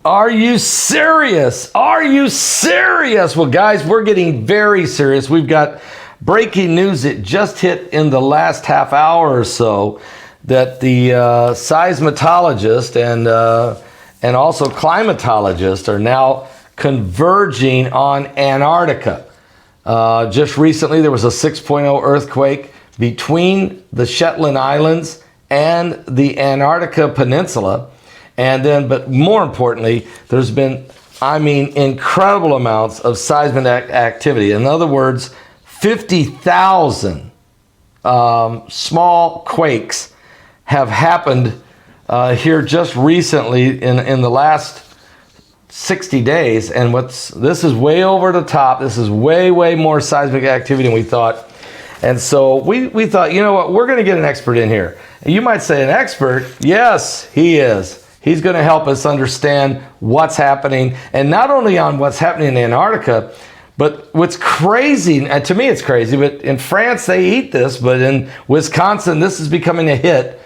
Are you serious? Are you serious? Well, guys, we're getting very serious. We've got breaking news that just hit in the last half hour or so that the seismologist and also climatologists are now converging on Antarctica. Just recently, there was a 6.0 earthquake between the Shetland Islands and the Antarctica Peninsula. And then, but more importantly, there's been, incredible amounts of seismic activity. In other words, 50,000 small quakes have happened here just recently in the last 60 days. And this is way over the top. This is way, way more seismic activity than we thought. And so we thought, you know what, we're going to get an expert in here. And you might say, an expert? Yes, he is. He's going to help us understand what's happening, and not only on what's happening in Antarctica, but what's crazy, and to me it's crazy, but in France they eat this, but in Wisconsin this is becoming a hit.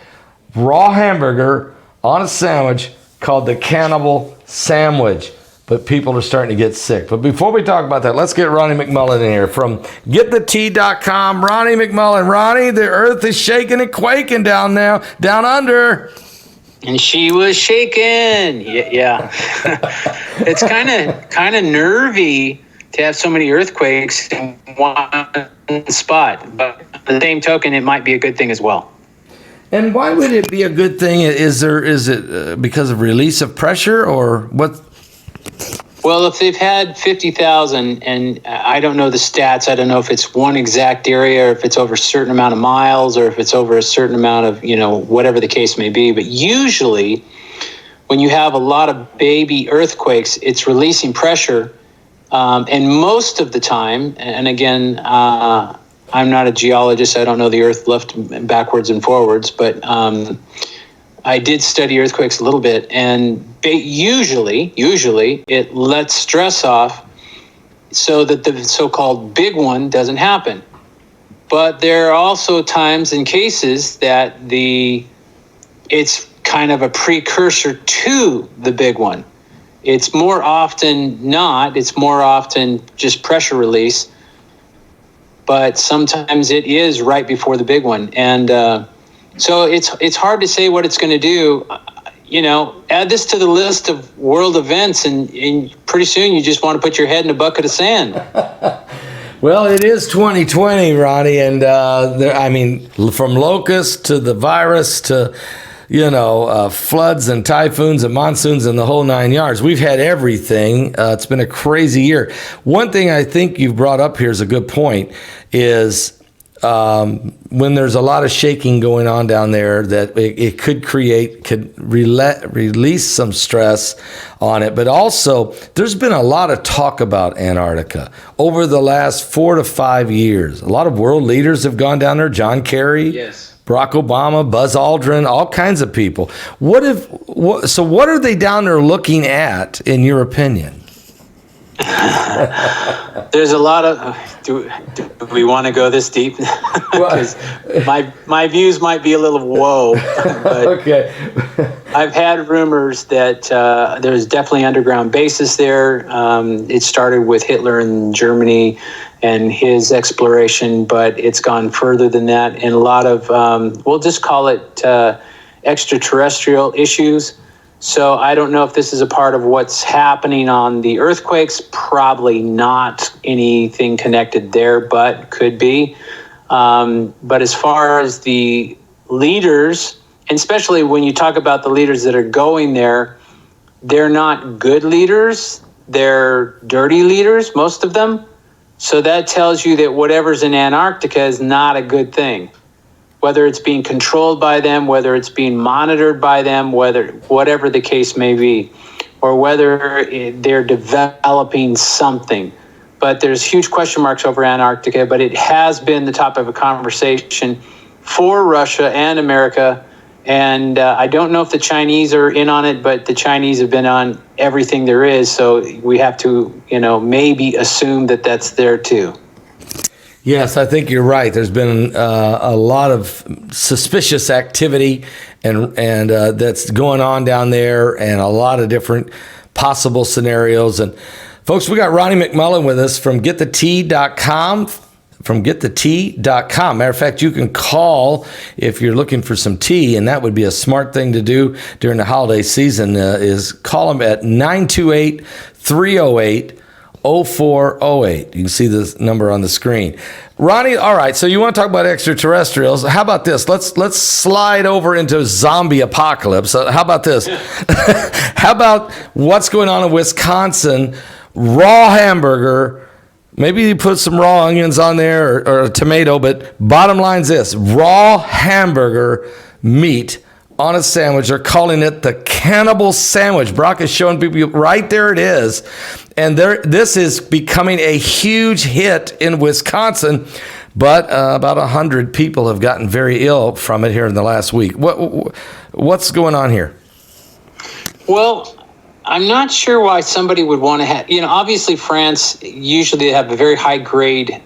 Raw hamburger on a sandwich called the Cannibal sandwich. But people are starting to get sick. But before we talk about that, let's get Ronnie McMullen in here from GetTheT.com. Ronnie McMullen. Ronnie, the earth is shaking and quaking down under. And she was shaking. Yeah. It's kind of nervy to have so many earthquakes in one spot. But on the same token, it might be a good thing as well. And why would it be a good thing? Is it because of release of pressure or what? Well, if they've had 50,000, and I don't know the stats, I don't know if it's one exact area or if it's over a certain amount of miles or if it's over a certain amount of, whatever the case may be. But usually when you have a lot of baby earthquakes, it's releasing pressure. And most of the time, and again, I'm not a geologist, I don't know the earth left backwards and forwards, but I did study earthquakes a little bit, and usually it lets stress off so that the so-called big one doesn't happen. But there are also times and cases that it's kind of a precursor to the big one. It's more often not, it's more often just pressure release, but sometimes it is right before the big one. And so it's hard to say what it's going to do. Add this to the list of world events, and pretty soon you just want to put your head in a bucket of sand. Well, it is 2020, Ronnie, and from locusts to the virus to floods and typhoons and monsoons and the whole nine yards. We've had everything. It's been a crazy year. One thing I think you've brought up here is a good point is when there's a lot of shaking going on down there, that it could release some stress on it. But also, there's been a lot of talk about Antarctica over the last 4 to 5 years. A lot of world leaders have gone down there. John Kerry, yes, Barack Obama, Buzz Aldrin, all kinds of people. So what are they down there looking at, in your opinion? There's a lot of. Do we want to go this deep? Because my views might be a little whoa. But okay. I've had rumors that there's definitely underground bases there. It started with Hitler in Germany and his exploration, but it's gone further than that. And a lot of, we'll just call it extraterrestrial issues. So I don't know if this is a part of what's happening on the earthquakes. Probably not anything connected there, but could be. But as far as the leaders, and especially when you talk about the leaders that are going there, they're not good leaders. They're dirty leaders, most of them. So that tells you that whatever's in Antarctica is not a good thing. Whether it's being controlled by them, whether it's being monitored by them, whatever the case may be, or whether they're developing something. But there's huge question marks over Antarctica, but it has been the topic of a conversation for Russia and America. And I don't know if the Chinese are in on it, but the Chinese have been on everything there is. So we have to, maybe assume that that's there too. Yes, I think you're right. There's been a lot of suspicious activity and that's going on down there, and a lot of different possible scenarios. And folks, we got Ronnie McMullen with us from getthetea.com. From getthetea.com. Matter of fact, you can call if you're looking for some tea, and that would be a smart thing to do during the holiday season, is call them at 928-308-0408. You can see the number on the screen. Ronnie, all right, so you want to talk about extraterrestrials. How about this? Let's slide over into zombie apocalypse. How about this? How about what's going on in Wisconsin? Raw hamburger. Maybe you put some raw onions on there or a tomato, but bottom line's this: raw hamburger meat on a sandwich. They're calling it the Cannibal sandwich. Brock is showing people right there it is. And this is becoming a huge hit in Wisconsin, but about 100 people have gotten very ill from it here in the last week. What's going on here? Well, I'm not sure why somebody would want to have, obviously France, usually they have a very high grade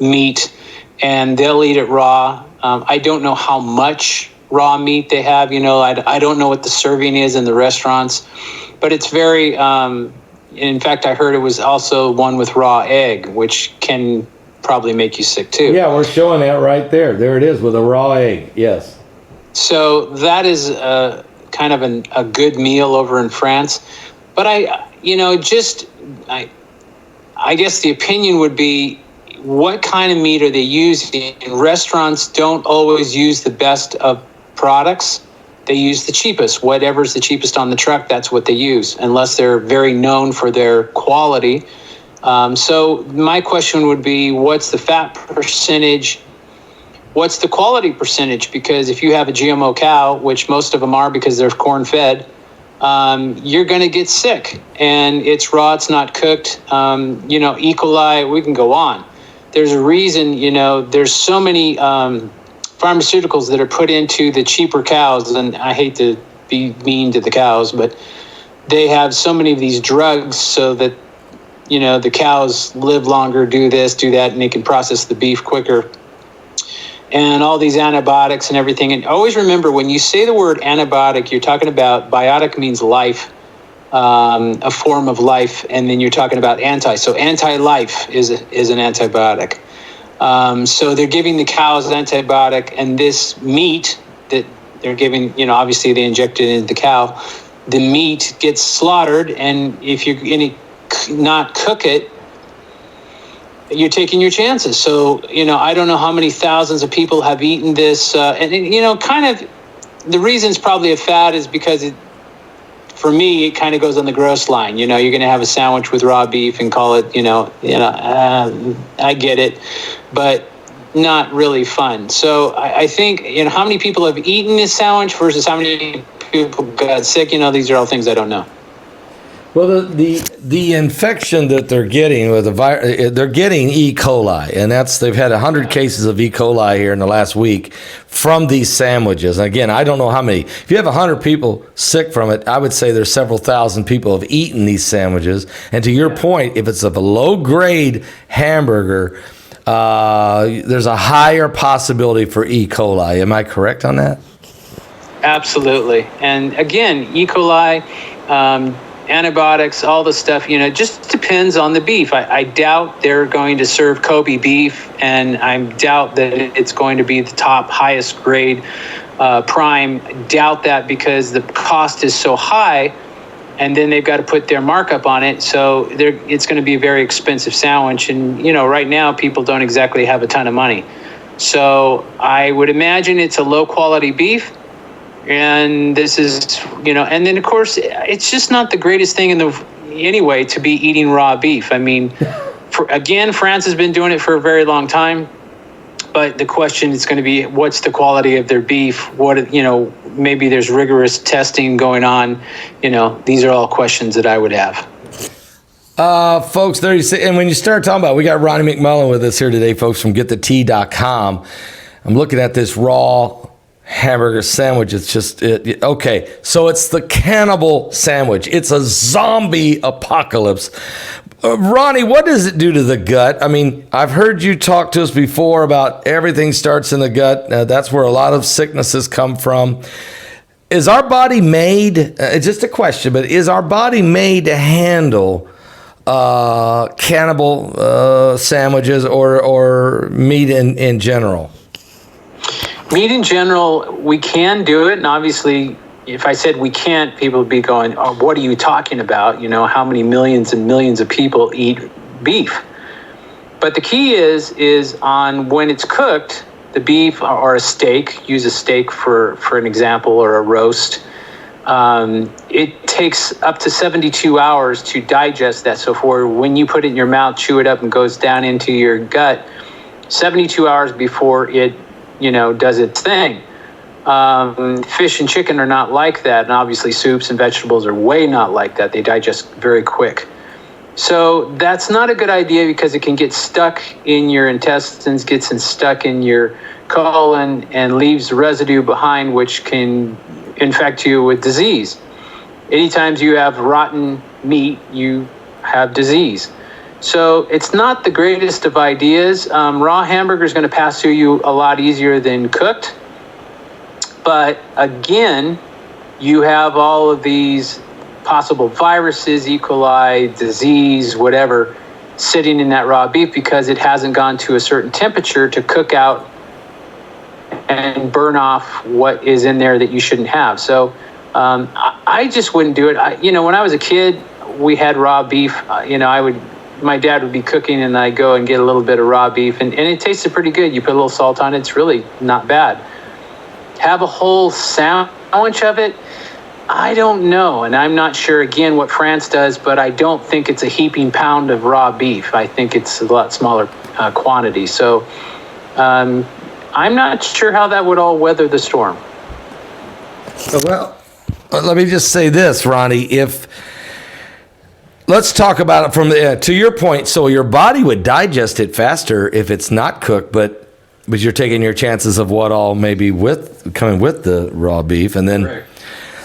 meat and they'll eat it raw. I don't know how much raw meat they have, I don't know what the serving is in the restaurants, but it's very, in fact, I heard it was also one with raw egg, which can probably make you sick too. Yeah, we're showing that right there. There it is with a raw egg, yes. So that is kind of a good meal over in France. But I guess the opinion would be, what kind of meat are they using? Restaurants don't always use the best of products. They use the cheapest. Whatever's the cheapest on the truck, that's what they use, unless they're very known for their quality. So my question would be, what's the fat percentage? What's the quality percentage? Because if you have a GMO cow, which most of them are because they're corn-fed, you're going to get sick. And it's raw, it's not cooked. E. coli, we can go on. There's a reason, there's so many pharmaceuticals that are put into the cheaper cows. And I hate to be mean to the cows, but they have so many of these drugs so that, the cows live longer, do this, do that, and they can process the beef quicker. And all these antibiotics and everything. And always remember, when you say the word antibiotic, you're talking about, biotic means life, a form of life, and then you're talking about anti. So anti-life is an antibiotic. So they're giving the cows antibiotic, and this meat that they're giving, obviously they inject it into the cow, the meat gets slaughtered, and if you're going to not cook it, you're taking your chances. So, I don't know how many thousands of people have eaten this. Kind of the reason it's probably a fad is because for me, it kind of goes on the gross line. You're going to have a sandwich with raw beef and call it, I get it, but not really fun. So I think, how many people have eaten this sandwich versus how many people got sick, these are all things I don't know. Well, the infection that they're getting with the virus, they're getting E. coli, and they've had 100 cases of E. coli here in the last week from these sandwiches. And again, I don't know how many. If you have 100 people sick from it, I would say there's several thousand people have eaten these sandwiches. And to your point, if it's of a low grade hamburger, there's a higher possibility for E. coli. Am I correct on that? Absolutely. And again, E. coli, antibiotics, all the stuff, just depends on the beef. I doubt they're going to serve Kobe beef, and I doubt that it's going to be the top highest grade prime. Doubt that because the cost is so high, and then they've got to put their markup on it. So it's going to be a very expensive sandwich. And, right now people don't exactly have a ton of money. So I would imagine it's a low quality beef. And this is, and then of course, it's just not the greatest thing anyway to be eating raw beef. I mean, France has been doing it for a very long time, but the question is going to be, what's the quality of their beef? Maybe there's rigorous testing going on. These are all questions that I would have. Folks, there you see, and when you start talking about, we got Ronnie McMullen with us here today, folks, from getthetea.com. I'm looking at this raw hamburger sandwich. It's just okay. So it's the Cannibal sandwich. It's a zombie apocalypse. Ronnie, what does it do to the gut? I mean, I've heard you talk to us before about everything starts in the gut. That's where a lot of sicknesses come from. is our body made? It's just a question, but is our body made to handle cannibal sandwiches or meat in general? Meat in general, we can do it, and obviously, if I said we can't, people would be going, "Oh, what are you talking about? You know, how many millions and millions of people eat beef?" But the key is on when it's cooked, the beef or a steak. Use a steak for an example, or a roast. It takes up to 72 hours to digest that. So for when you put it in your mouth, chew it up, and goes down into your gut, 72 hours before it, does its thing. Fish and chicken are not like that. And obviously soups and vegetables are way not like that. They digest very quick. So that's not a good idea because it can get stuck in your intestines, gets stuck in your colon, and leaves residue behind, which can infect you with disease. Anytime you have rotten meat, you have disease. So it's not the greatest of ideas. Raw hamburger is going to pass through you a lot easier than cooked. But again, you have all of these possible viruses, E. coli, disease, whatever, sitting in that raw beef because it hasn't gone to a certain temperature to cook out and burn off what is in there that you shouldn't have. So I just wouldn't do it. When I was a kid, we had raw beef. My dad would be cooking, and I'd go and get a little bit of raw beef, and it tasted pretty good. You put a little salt on it, it's really not bad. Have a whole sandwich of it? I don't know, and I'm not sure, again, what France does, but I don't think it's a heaping pound of raw beef. I think it's a lot smaller quantity. So I'm not sure how that would all weather the storm. Well, let me just say this, Ronnie. Let's talk about it from to your point. So your body would digest it faster if it's not cooked, but you're taking your chances of what all may be coming with the raw beef, and then. Correct.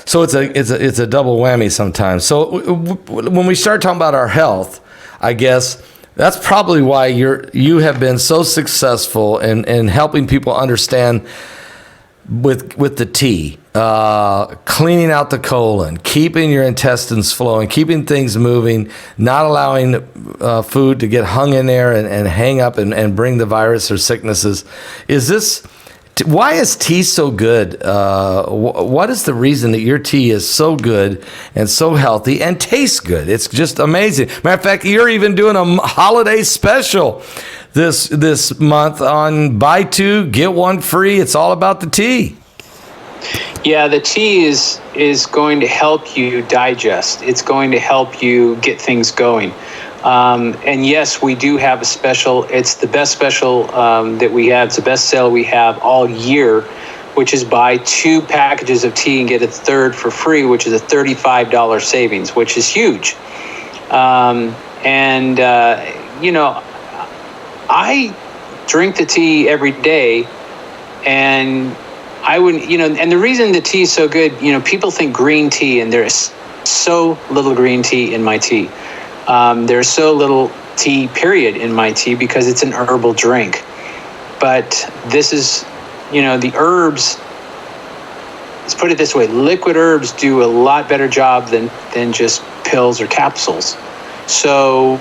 So it's a double whammy sometimes. So when we start talking about our health, I guess that's probably why you have been so successful in helping people understand with the tea, cleaning out the colon, keeping your intestines flowing, keeping things moving, not allowing food to get hung in there and hang up and bring the virus or sicknesses. Why is tea so good? What is the reason that your tea is so good and so healthy and tastes good? It's just amazing. Matter of fact, you're even doing a holiday special this month on buy two, get one free. It's all about the tea. Yeah, the tea is going to help you digest. It's going to help you get things going. And yes, we do have a special. It's the best special that we have. It's the best sale we have all year, which is buy 2 packages of tea and get a third for free, which is a $35 savings, which is huge. I drink the tea every day, and I wouldn't, and the reason the tea is so good, people think green tea, and there's so little green tea in my tea. There's so little tea, period, in my tea because it's an herbal drink. But this is, the herbs, let's put it this way, liquid herbs do a lot better job than just pills or capsules. So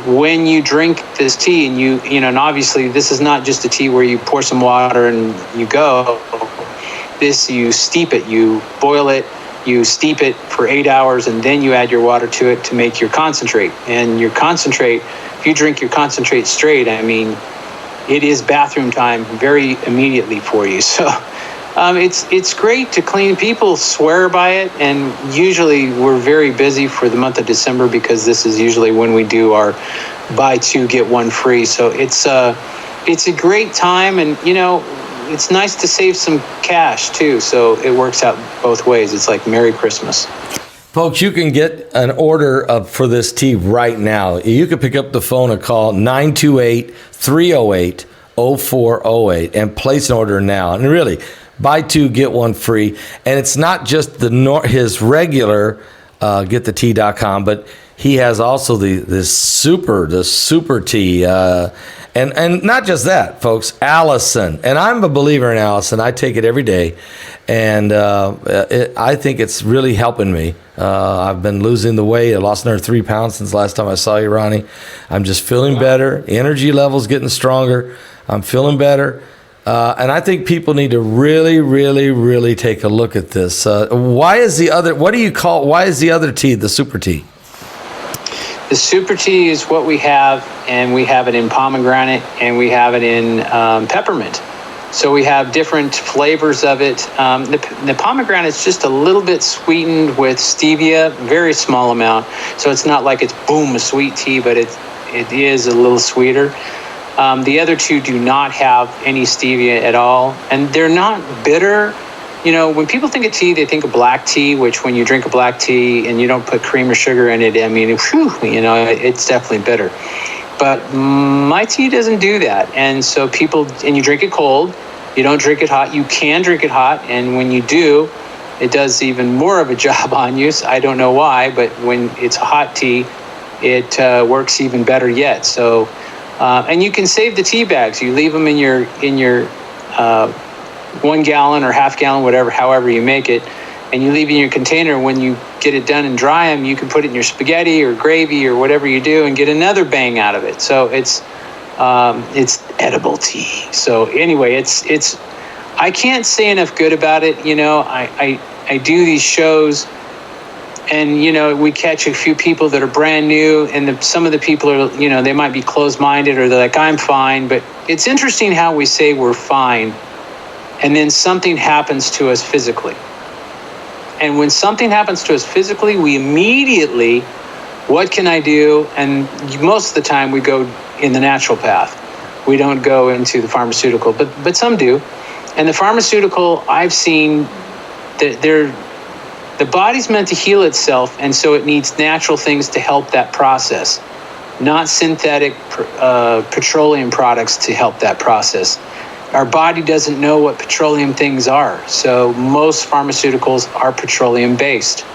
when you drink this tea and and obviously this is not just a tea where you pour some water and you go. You steep it, you boil it, you steep it for 8 hours, and then you add your water to it to make your concentrate. And your concentrate, if you drink your concentrate straight, it is bathroom time very immediately for you. So it's great to clean. People swear by it, and usually we're very busy for the month of December because this is usually when we do our buy 2, get 1 free. So it's a great time, and it's nice to save some cash too, so it works out both ways. It's like Merry Christmas. Folks, you can get an order for this tea right now. You can pick up the phone and call 928-308-0408 and place an order now. And really, buy 2, get 1 free. And it's not just his regular getthetea.com, but he has also the super tea, and not just that, folks. Allison, and I'm a believer in Allison. I take it every day, and I think it's really helping me. I've been losing the weight. I lost another 3 pounds since last time I saw you, Ronnie. I'm just feeling better. Energy levels getting stronger. I'm feeling better. And I think people need to really, really, really take a look at this. Why is the other tea the super tea? The super tea is what we have, and we have it in pomegranate, and we have it in peppermint. So we have different flavors of it. The pomegranate is just a little bit sweetened with stevia, very small amount. So it's not like it's boom, a sweet tea, but it is a little sweeter. The other two do not have any stevia at all, and they're not bitter. You know, when people think of tea, they think of black tea, which when you drink a black tea and you don't put cream or sugar in it, I mean, it's definitely bitter. But my tea doesn't do that. And so and you drink it cold, you don't drink it hot. You can drink it hot, and when you do, it does even more of a job on you. So I don't know why, but when it's a hot tea, it works even better yet. So, and you can save the tea bags. You leave them in your 1 gallon or half gallon, whatever, however you make it, and you leave it in your container. When you get it done and dry them, you can put it in your spaghetti or gravy or whatever you do and get another bang out of it. So it's edible tea. So anyway, it's I can't say enough good about it. You know, I do these shows, and you know, we catch a few people that are brand new, and some of the people are, you know, they might be closed-minded, or they're like, I'm fine. But it's interesting how we say we're fine, and then something happens to us physically. And when something happens to us physically, we immediately, what can I do? And most of the time we go in the natural path. We don't go into the pharmaceutical, but some do. And the pharmaceutical, I've seen that the body's meant to heal itself, and so it needs natural things to help that process, not synthetic petroleum products to help that process. Our body doesn't know what petroleum things are, so most pharmaceuticals are petroleum-based.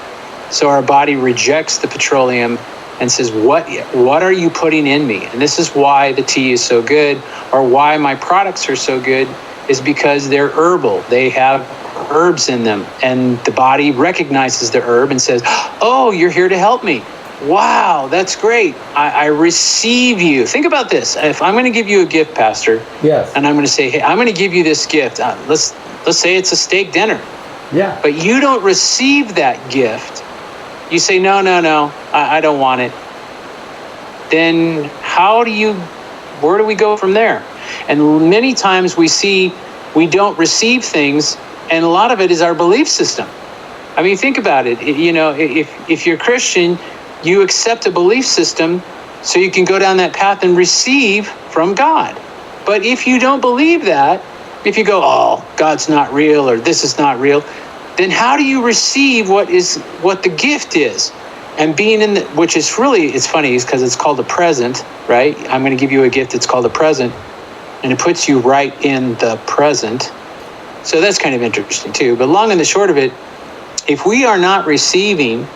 So our body rejects the petroleum and says, what are you putting in me? And this is why the tea is so good, or why my products are so good, is because they're herbal. They have herbs in them, and the body recognizes the herb and says, oh, you're here to help me. Wow, that's great. I receive you. Think about this. If I'm going to give you a gift, Pastor, yes, and I'm going to say, hey, I'm going to give you this gift. Let's say it's a steak dinner. Yeah. But you don't receive that gift. You say, no, I don't want it. Then where do we go from there? And many times we see we don't receive things, and a lot of it is our belief system. I mean, think about it. You know, if you're Christian, you accept a belief system so you can go down that path and receive from God. But if you don't believe that, if you go, oh, God's not real, or this is not real, then how do you receive what the gift is? And being which is really, it's funny, because it's called a present, right? I'm going to give you a gift, it's called a present, and it puts you right in the present. So that's kind of interesting too. But long and the short of it, if we are not receiving,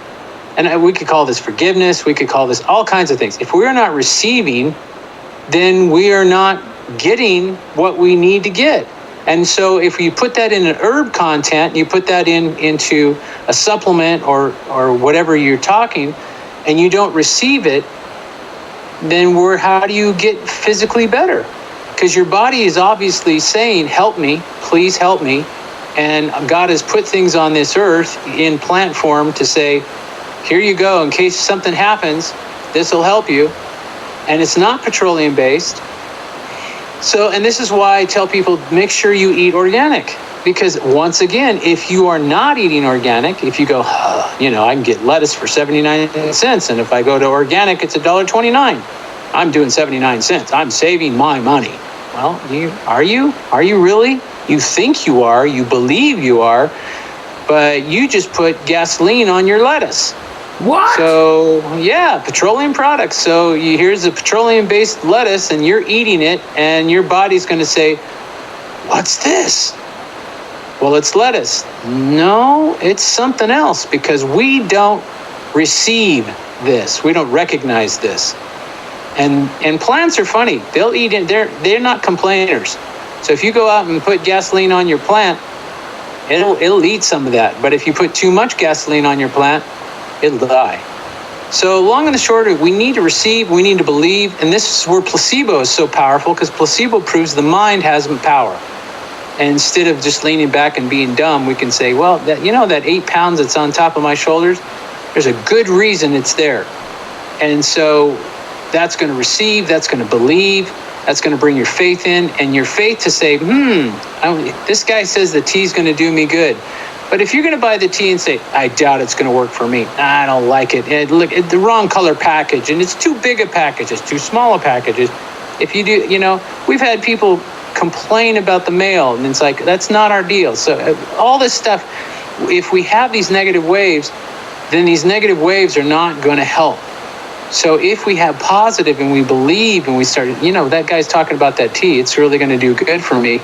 and we could call this forgiveness, we could call this all kinds of things. If we are not receiving, then we are not getting what we need to get. And so if you put that in an herb content, you put that into a supplement or whatever you're talking, and you don't receive it, then how do you get physically better? Because your body is obviously saying, help me, please help me. And God has put things on this earth in plant form to say, here you go, in case something happens, this will help you. And it's not petroleum based. So, and this is why I tell people, make sure you eat organic. Because once again, if you are not eating organic, if you go, I can get lettuce for 79 cents. And if I go to organic, it's $1.29. I'm doing 79 cents. I'm saving my money. Well, are you? Are you really? You think you are, you believe you are, but you just put gasoline on your lettuce. What? So, yeah, petroleum products. So here's a petroleum-based lettuce, and you're eating it, and your body's going to say, what's this? Well, it's lettuce. No, it's something else, because we don't receive this. We don't recognize this. And plants are funny. They'll eat it. They're not complainers. So if you go out and put gasoline on your plant, it'll eat some of that. But if you put too much gasoline on your plant, it'll die. So long and the short of it, we need to receive, we need to believe, and this is where placebo is so powerful, because placebo proves the mind has power. And instead of just leaning back and being dumb, we can say, well, that 8 pounds that's on top of my shoulders, there's a good reason it's there. And so that's going to receive, that's going to believe, that's going to bring your faith in, and your faith to say, this guy says the tea's going to do me good. But if you're going to buy the tea and say, I doubt it's going to work for me, I don't like it, and look at the wrong color package, and it's too big a package, it's too small a package. If you do, we've had people complain about the mail, and it's like, that's not our deal. So all this stuff, if we have these negative waves, then these negative waves are not going to help. So if we have positive and we believe and we start, that guy's talking about that tea, it's really going to do good for me.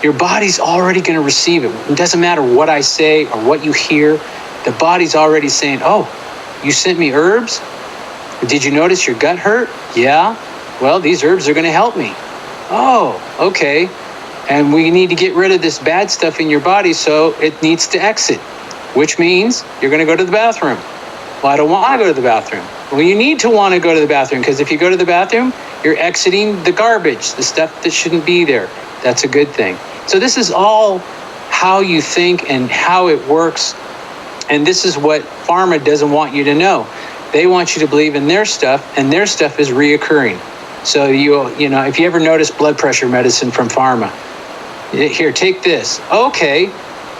Your body's already going to receive it. It doesn't matter what I say or what you hear. The body's already saying, oh, you sent me herbs? Did you notice your gut hurt? Yeah. Well, these herbs are going to help me. Oh, okay. And we need to get rid of this bad stuff in your body, so it needs to exit, which means you're going to go to the bathroom. Well, I don't want to go to the bathroom. Well, you need to want to go to the bathroom, because if you go to the bathroom, you're exiting the garbage, the stuff that shouldn't be there. That's a good thing. So this is all how you think and how it works. And this is what pharma doesn't want you to know. They want you to believe in their stuff, and their stuff is reoccurring. So if you ever notice blood pressure medicine from pharma, here, take this. Okay.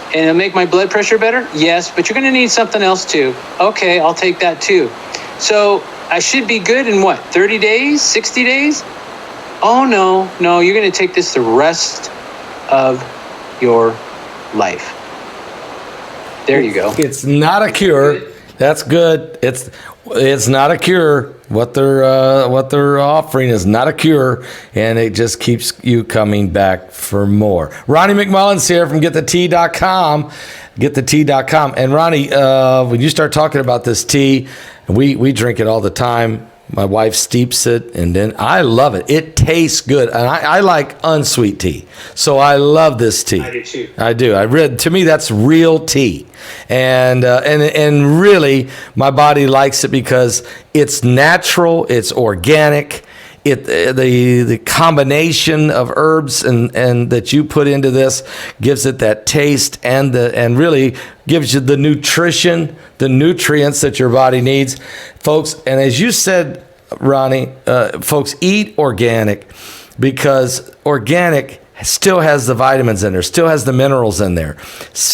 And it'll make my blood pressure better? Yes, but you're going to need something else too. Okay, I'll take that too. So I should be good in what, 30 days, 60 days? Oh, no, you're going to take this the rest of your life. There you go. It's not a cure. That's good. It's not a cure. What they're offering is not a cure, and it just keeps you coming back for more. Ronnie McMullen's here from GetTheTea.com. GetTheTea.com. And Ronnie, when you start talking about this tea, we drink it all the time. My wife steeps it, and then I love it. It tastes good, and I like unsweet tea, so I love this tea. I do too. I do. To me, that's real tea, and really, my body likes it because it's natural, it's organic. The combination of herbs and that you put into this gives it that taste and really gives you the nutrition, the nutrients that your body needs, folks. And as you said, Ronnie, folks, eat organic, because organic still has the vitamins in there, still has the minerals in there.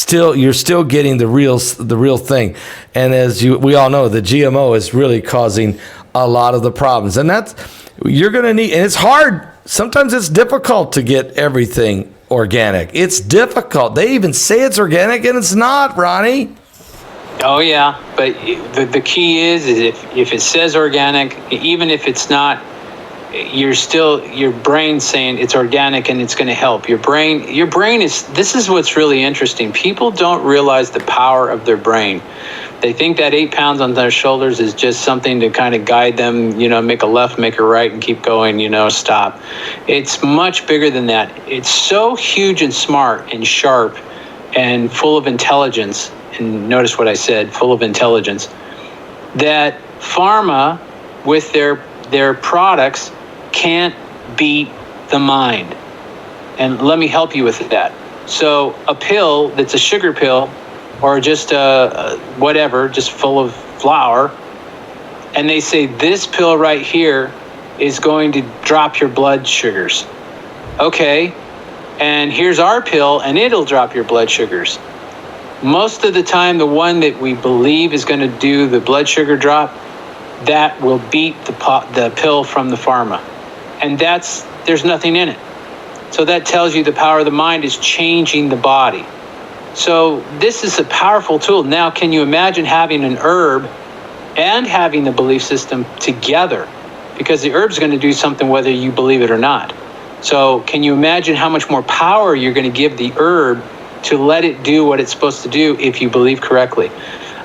You're still getting the real thing. And as we all know, the GMO is really causing a lot of the problems, and that's. You're going to need, and it's hard. Sometimes it's difficult to get everything organic. It's difficult. They even say it's organic, and it's not, Ronnie. Oh, yeah. But the key is if it says organic, even if it's not, your brain's saying it's organic and it's going to help. Your brain this is what's really interesting. People don't realize the power of their brain. They think that 8 pounds on their shoulders is just something to kind of guide them, make a left, make a right, and keep going, stop. It's much bigger than that. It's so huge and smart and sharp and full of intelligence. And notice what I said, full of intelligence, that pharma with their products can't beat the mind. And let me help you with that. So a pill that's a sugar pill, or just whatever, just full of flour, and they say this pill right here is going to drop your blood sugars. Okay, and here's our pill, and it'll drop your blood sugars. Most of the time, the one that we believe is going to do the blood sugar drop, that will beat the pill from the pharma. And there's nothing in it. So that tells you the power of the mind is changing the body. So this is a powerful tool. Now, can you imagine having an herb and having the belief system together? Because the herb's going to do something whether you believe it or not. So can you imagine how much more power you're going to give the herb to let it do what it's supposed to do if you believe correctly?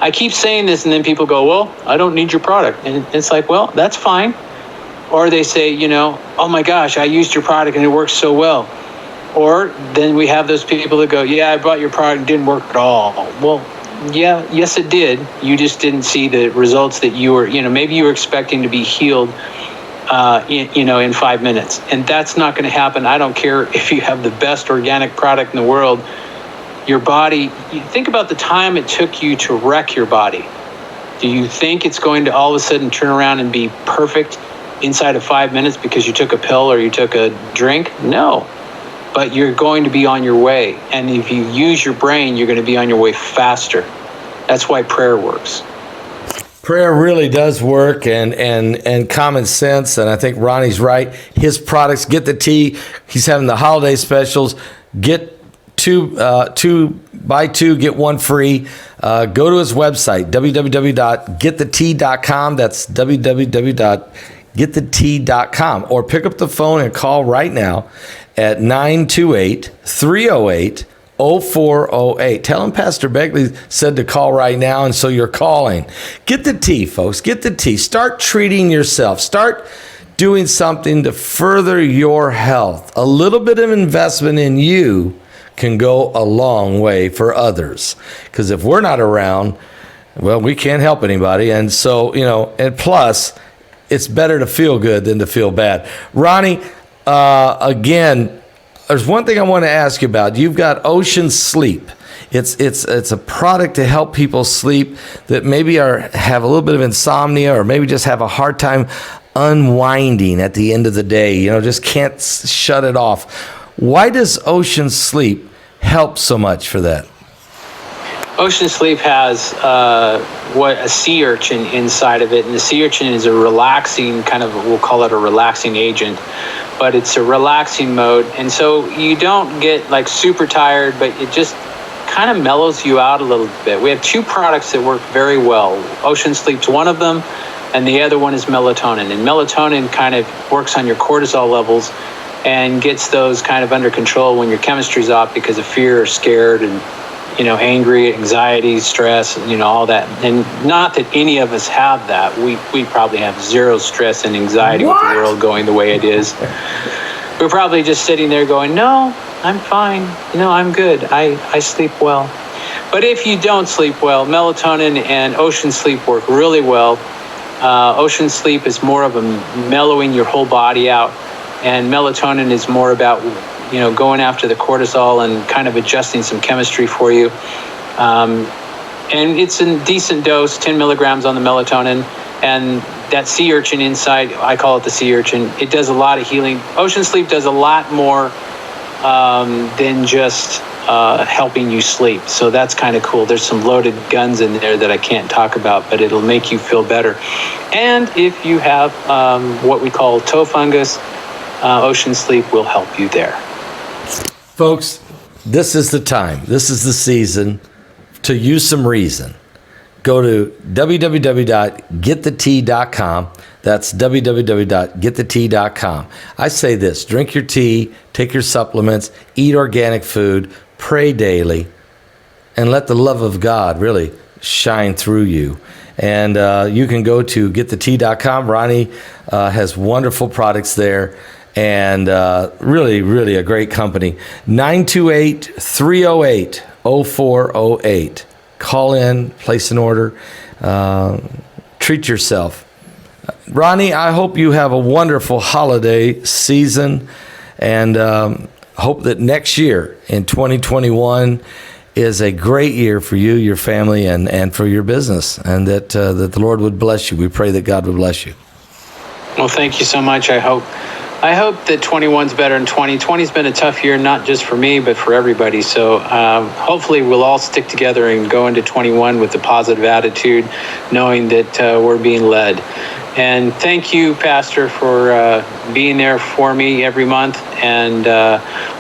I keep saying this, and then people go, well, I don't need your product. And it's like, well, that's fine. Or they say, oh my gosh, I used your product and it works so well. Or then we have those people that go, yeah, I bought your product and it didn't work at all. Well, yes, it did. You just didn't see the results that you were, maybe you were expecting to be healed, in 5 minutes. And that's not going to happen. I don't care if you have the best organic product in the world. Your body, you think about the time it took you to wreck your body. Do you think it's going to all of a sudden turn around and be perfect inside of 5 minutes because you took a pill or you took a drink? No. But you're going to be on your way. And if you use your brain, you're going to be on your way faster. That's why prayer works. Prayer really does work, and common sense. And I think Ronnie's right. His products, Get the Tea. He's having the holiday specials. Get buy two, get one free. Go to his website, www.getthetea.com. That's www.getthetea.com. Or pick up the phone and call right now at 928-308-0408. Tell him Pastor Begley said to call right now, and so you're calling. Get the tea, folks. Get the tea. Start treating yourself. Start doing something to further your health. A little bit of investment in you can go a long way for others. Because if we're not around, well, we can't help anybody. And so, and plus, it's better to feel good than to feel bad. Ronnie, again, there's one thing I want to ask you about. You've got Ocean Sleep. It's a product to help people sleep that maybe have a little bit of insomnia, or maybe just have a hard time unwinding at the end of the day. Just can't shut it off. Why does Ocean Sleep help so much for that? Ocean Sleep has a sea urchin inside of it, and the sea urchin is a relaxing we'll call it a relaxing agent, but it's a relaxing mode, and so you don't get like super tired, but it just kind of mellows you out a little bit. We have two products that work very well. Ocean Sleep's one of them, and the other one is melatonin, and melatonin kind of works on your cortisol levels and gets those kind of under control when your chemistry's off because of fear or scared and angry, anxiety, stress, all that. And not that any of us have that. We probably have zero stress and anxiety with the world going the way it is. We're probably just sitting there going, no, I'm fine. I'm good. I sleep well. But if you don't sleep well, melatonin and Ocean Sleep work really well. Ocean Sleep is more of a mellowing your whole body out. And melatonin is more about, going after the cortisol and kind of adjusting some chemistry for you. And it's a decent dose, 10 milligrams on the melatonin. And that sea urchin inside, I call it the sea urchin, it does a lot of healing. Ocean Sleep does a lot more than just helping you sleep. So that's kind of cool. There's some loaded guns in there that I can't talk about, but it'll make you feel better. And if you have what we call toe fungus, Ocean Sleep will help you there. Folks, this is the time. This is the season to use some reason. Go to www.getthetea.com. That's www.getthetea.com. I say this: drink your tea, take your supplements, eat organic food, pray daily, and let the love of God really shine through you. And you can go to getthetea.com. Ronnie has wonderful products there. And really, really a great company. 928-308-0408. Call in, place an order, treat yourself. Ronnie, I hope you have a wonderful holiday season, and hope that next year in 2021 is a great year for you, your family, and for your business, and that the Lord would bless you. We pray that God would bless you. Well, thank you so much. I hope that 21's better than 20. 20's been a tough year, not just for me, but for everybody. So hopefully we'll all stick together and go into 21 with a positive attitude, knowing that we're being led. And thank you, Pastor, for being there for me every month. And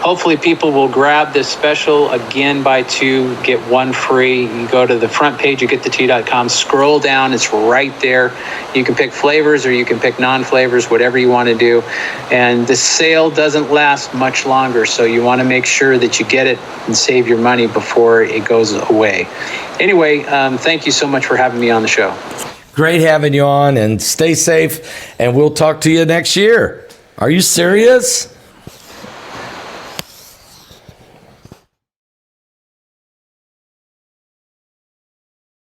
hopefully people will grab this special, again, buy two, get one free. You go to the front page of getthetea.com, scroll down, it's right there. You can pick flavors or you can pick non-flavors, whatever you want to do. And the sale doesn't last much longer, so you want to make sure that you get it and save your money before it goes away. Anyway, thank you so much for having me on the show. Great having you on, and stay safe, and we'll talk to you next year. Are you serious?